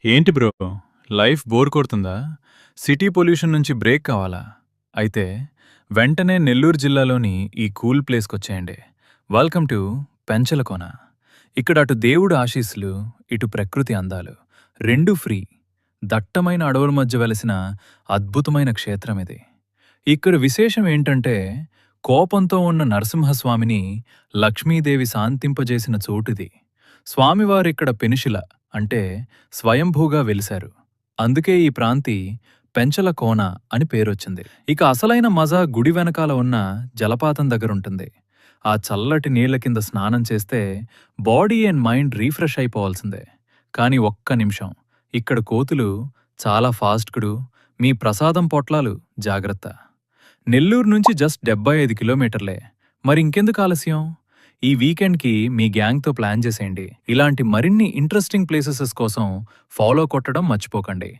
ఏంటి bro? Life bore కొడుతుందా? City pollution నుంచి బ్రేక్ కావాలా? అయితే వెంటనే నెల్లూరు జిల్లాలోని ఈ కూల్ ప్లేస్‌కొచ్చేయండి. Welcome to Penchalakona. ఇక్కడ అటు దేవుడు ఆశీస్సులు, ఇటు ప్రకృతి అందాలు. రెండూ ఫ్రీ. దట్టమైన అడవుల మధ్య వెలసిన అద్భుతమైన క్షేత్రం ఇది. ఇక్కడ విశేషం ఏంటంటే, కోపంతో ఉన్న నరసింహస్వామిని లక్ష్మీదేవి శాంతింపజేసిన చోటిది. స్వామివారిక్కడ పెనుశిల అంటే స్వయంభూగా వెలిశారు. అందుకే ఈ ప్రాంతి పెంచల కోన అని పేరొచ్చింది. ఇక అసలైన మజా గుడి వెనకాల ఉన్న జలపాతం దగ్గరుంటుంది. ఆ చల్లటి నీళ్ల కింద స్నానం చేస్తే బాడీ అండ్ మైండ్ రీఫ్రెష్ అయిపోవాల్సిందే. కానీ ఒక్క నిమిషం, ఇక్కడ కోతులు చాలా ఫాస్ట్‌గుడు. మీ ప్రసాదం పొట్లాలు జాగ్రత్త. నెల్లూరు నుంచి జస్ట్ 75 కిలోమీటర్లే. మరింకెందుకు ఆలస్యం? ఈ వీకెండ్‌కి మీ గ్యాంగ్‌తో ప్లాన్ చేసేయండి. ఇలాంటి మరిన్ని ఇంట్రెస్టింగ్ ప్లేసెస్ కోసం ఫాలో కొట్టడం మర్చిపోకండి.